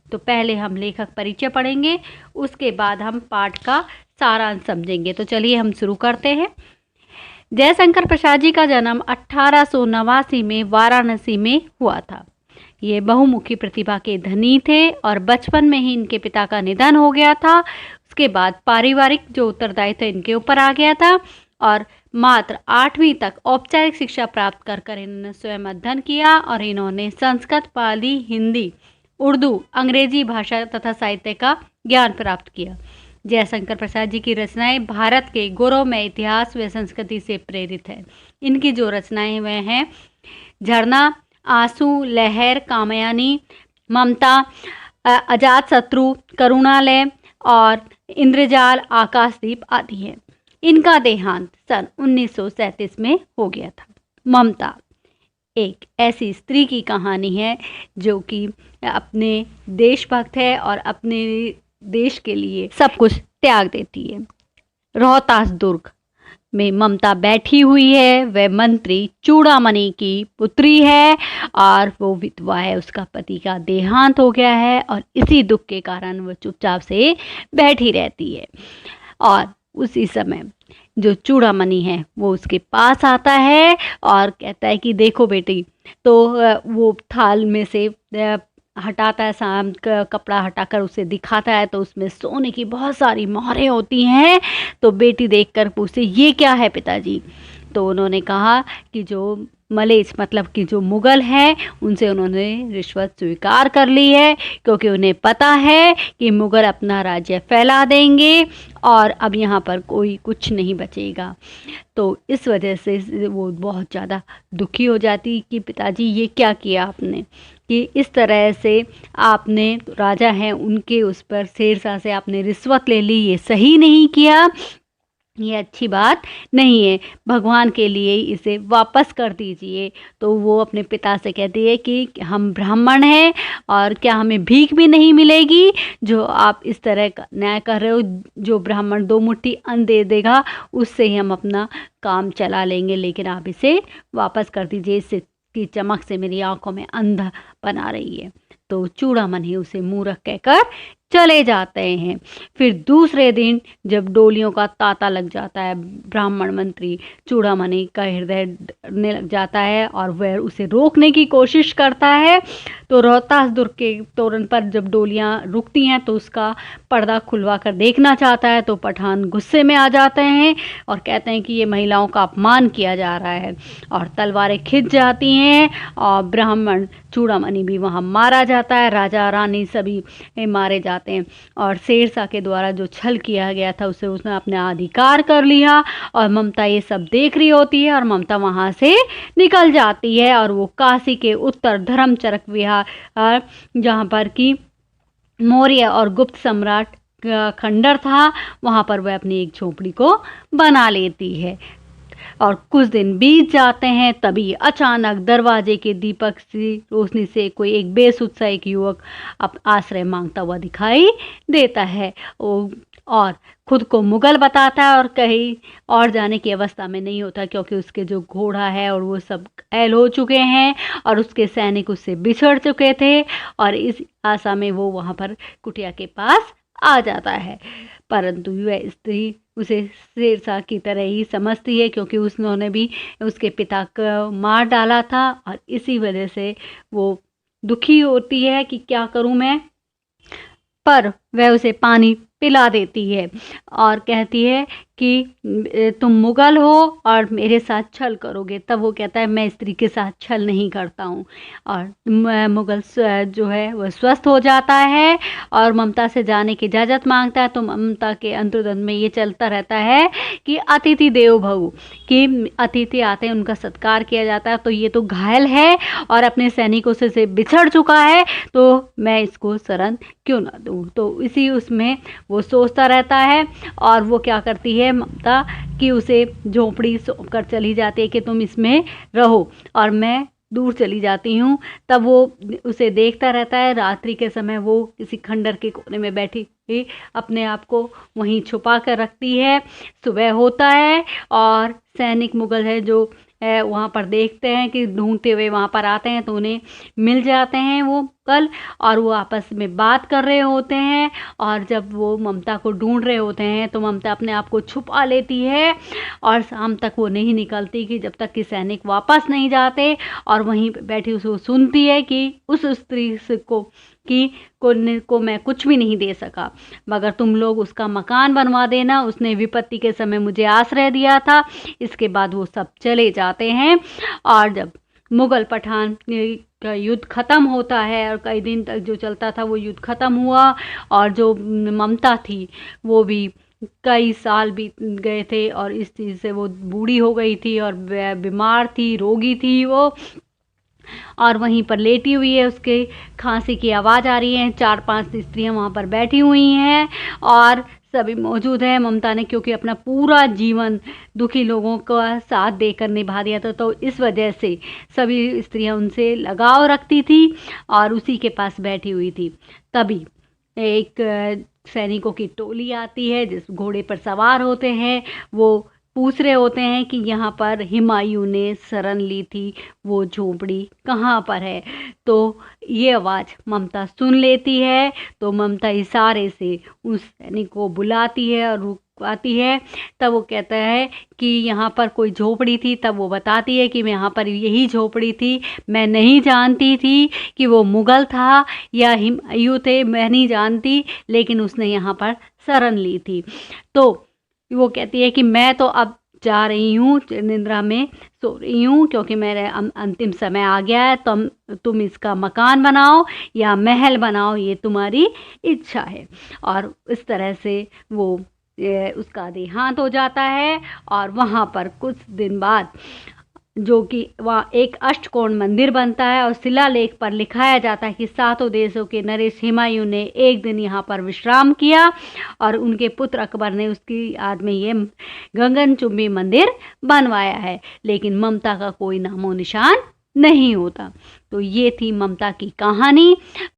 तो पहले हम लेखक परिचय पढ़ेंगे, उसके बाद हम पाठ का सारांश समझेंगे। तो चलिए हम शुरू करते हैं। जयशंकर प्रसाद जी का जन्म 1889 में वाराणसी में हुआ था। ये बहुमुखी प्रतिभा के धनी थे और बचपन में ही इनके पिता का निधन हो गया था। उसके बाद पारिवारिक जो उत्तरदायित्व इनके ऊपर आ गया था और मात्र 8वीं तक औपचारिक शिक्षा प्राप्त कर इन्होंने स्वयं अध्ययन किया और इन्होंने संस्कृत, पाली, हिंदी, उर्दू, अंग्रेजी भाषा तथा साहित्य का ज्ञान प्राप्त किया। जयशंकर प्रसाद जी की रचनाएं भारत के गौरवमय इतिहास व संस्कृति से प्रेरित है। इनकी जो रचनाएं वह हैं झरना, आंसू, लहर, कामयानी, ममता, अजातशत्रु, करुणालय और इंद्रजाल, आकाशदीप आदि हैं। इनका देहांत सन 1937 में हो गया था। ममता एक ऐसी स्त्री की कहानी है जो कि अपने देशभक्त है और अपने देश के लिए सब कुछ त्याग देती है। रोहतास दुर्ग में ममता बैठी हुई है। वह मंत्री चूड़ामणि की पुत्री है और वो विधवा है। उसका पति का देहांत हो गया है और इसी दुख के कारण वो चुपचाप से बैठी रहती है। और उसी समय जो चूड़ामणि है वो उसके पास आता है और कहता है कि देखो बेटी, तो वो थाल में से हटाता है, शाम का कपड़ा हटाकर उसे दिखाता है तो उसमें सोने की बहुत सारी मोहरें होती हैं। तो बेटी देखकर पूछती ये क्या है पिताजी? तो उन्होंने कहा कि जो मलेच्छ मतलब कि जो मुगल हैं उनसे उन्होंने रिश्वत स्वीकार कर ली है, क्योंकि उन्हें पता है कि मुगल अपना राज्य फैला देंगे और अब यहाँ पर कोई कुछ नहीं बचेगा। तो इस वजह से वो बहुत ज़्यादा दुखी हो जाती कि पिताजी ये क्या किया आपने, कि इस तरह से आपने राजा हैं उनके उस पर शेरशाह से आपने रिश्वत ले ली, ये सही नहीं किया, ये अच्छी बात नहीं है, भगवान के लिए इसे वापस कर दीजिए। तो वो अपने पिता से कहती है कि हम ब्राह्मण हैं और क्या हमें भीख भी नहीं मिलेगी जो आप इस तरह का न्याय कर रहे हो? जो ब्राह्मण 2 मुट्ठी अन्न दे देगा उससे ही हम अपना काम चला लेंगे, लेकिन आप इसे वापस कर दीजिए, इससे की चमक से मेरी आंखों में अंधा बना रही है। तो चूड़ामणि उसे मूर्ख कहकर चले जाते हैं। फिर दूसरे दिन जब डोलियों का तांता लग जाता है, ब्राह्मण मंत्री चूड़ामणि का हृदय डरने लग जाता है और वह उसे रोकने की कोशिश करता है। तो रोहतास दुर्ग के तोरण पर जब डोलियां रुकती हैं तो उसका पर्दा खुलवा कर देखना चाहता है, तो पठान गुस्से में आ जाते हैं और कहते हैं कि ये महिलाओं का अपमान किया जा रहा है और तलवारें खिंच जाती हैं और ब्राह्मण चूड़ामणि भी वहाँ मारा जाता है। राजा रानी सभी मारे जाते हैं और शेरशाह के द्वारा जो छल किया गया था उसे उसने अपने अधिकार कर लिया और ममता ये सब देख रही होती है और ममता वहाँ से निकल जाती है और वो काशी के उत्तर धर्मचरक विहार जहाँ पर कि मौर्य और गुप्त सम्राट खंडर था, वहाँ पर वह अपनी एक झोपड़ी को बना लेती है। और कुछ दिन बीत जाते हैं, तभी अचानक दरवाजे के दीपक से रोशनी से कोई एक बेसुध सा एक युवक अब आश्रय मांगता हुआ दिखाई देता है और खुद को मुगल बताता है और कहीं और जाने की अवस्था में नहीं होता, क्योंकि उसके जो घोड़ा है और वो सब घायल हो चुके हैं और उसके सैनिक उससे बिछड़ चुके थे और इस आशा में वो वहाँ पर कुटिया के पास आ जाता है। परंतु वह स्त्री उसे शेरशाह की तरह ही समझती है, क्योंकि उन्होंने भी उसके पिता को मार डाला था और इसी वजह से वो दुखी होती है कि क्या करूं मैं। पर वह उसे पानी पिला देती है और कहती है कि तुम मुगल हो और मेरे साथ छल करोगे। तब वो कहता है मैं स्त्री के साथ छल नहीं करता हूँ और मुगल जो है वह स्वस्थ हो जाता है और ममता से जाने की इजाज़त मांगता है। तो ममता के अंतर्द्वंद में ये चलता रहता है कि अतिथि देवो भव, कि अतिथि आते हैं उनका सत्कार किया जाता है। तो ये तो घायल है और अपने सैनिकों से बिछड़ चुका है, तो मैं इसको शरण क्यों ना दूँ। तो इसी उसमें वो सोचता रहता है और वो क्या करती है ममता कि उसे झोपड़ी सौंप कर चली जाती है कि तुम इसमें रहो और मैं दूर चली जाती हूँ। तब वो उसे देखता रहता है। रात्रि के समय वो किसी खंडर के कोने में बैठी अपने आप को वहीं छुपा कर रखती है। सुबह होता है और सैनिक मुगल है जो वहाँ पर देखते हैं कि ढूंढते हुए वहाँ पर आते हैं, तो उन्हें मिल जाते हैं वो मुक्कल, और वो आपस में बात कर रहे होते हैं। और जब वो ममता को ढूंढ रहे होते हैं तो ममता अपने आप को छुपा लेती है और शाम तक वो नहीं निकलती कि जब तक कि सैनिक वापस नहीं जाते। और वहीं पे बैठी उसको सुनती है कि उस स्त्री को मैं कुछ भी नहीं दे सका, मगर तुम लोग उसका मकान बनवा देना, उसने विपत्ति के समय मुझे आश्रय दिया था। इसके बाद वो सब चले जाते हैं। और जब मुगल पठान का युद्ध ख़त्म होता है और कई दिन तक जो चलता था वो युद्ध ख़त्म हुआ, और जो ममता थी वो भी कई साल बीत गए थे और इस चीज़ से वो बूढ़ी हो गई थी और बीमार थी, रोगी थी वो, और वहीं पर लेटी हुई है। उसके खांसी की आवाज़ आ रही है, 4-5 स्त्रियां वहाँ पर बैठी हुई हैं और सभी मौजूद हैं। ममता ने क्योंकि अपना पूरा जीवन दुखी लोगों का साथ देकर निभा दिया था, तो इस वजह से सभी स्त्रियां उनसे लगाव रखती थी और उसी के पास बैठी हुई थी। तभी एक सैनिकों की टोली आती है जिस घोड़े पर सवार होते हैं। वो पूछ रहे होते हैं कि यहाँ पर हुमायूं ने शरण ली थी, वो झोपड़ी कहाँ पर है। तो ये आवाज़ ममता सुन लेती है, तो ममता इशारे से उस सैनिक को बुलाती है और रुकवाती है। तब वो कहता है कि यहाँ पर कोई झोपड़ी थी, तब वो बताती है कि मैं यहाँ पर यही झोपड़ी थी, मैं नहीं जानती थी कि वो मुग़ल था या हुमायूं थे, मैं नहीं जानती, लेकिन उसने यहाँ पर शरण ली थी। तो वो कहती है कि मैं तो अब जा रही हूँ, निद्रा में सो रही हूँ, क्योंकि मेरे अंतिम समय आ गया है। तुम इसका मकान बनाओ या महल बनाओ, ये तुम्हारी इच्छा है। और इस तरह से वो उसका देहांत हो जाता है। और वहाँ पर कुछ दिन बाद जो कि वहाँ एक अष्टकोण मंदिर बनता है और शिलालेख पर लिखाया जाता है कि 7 देशों के नरेश हुमायूं ने एक दिन यहाँ पर विश्राम किया और उनके पुत्र अकबर ने उसकी याद में ये गगनचुंबी मंदिर बनवाया है। लेकिन ममता का कोई नामो निशान नहीं होता। तो ये थी ममता की कहानी।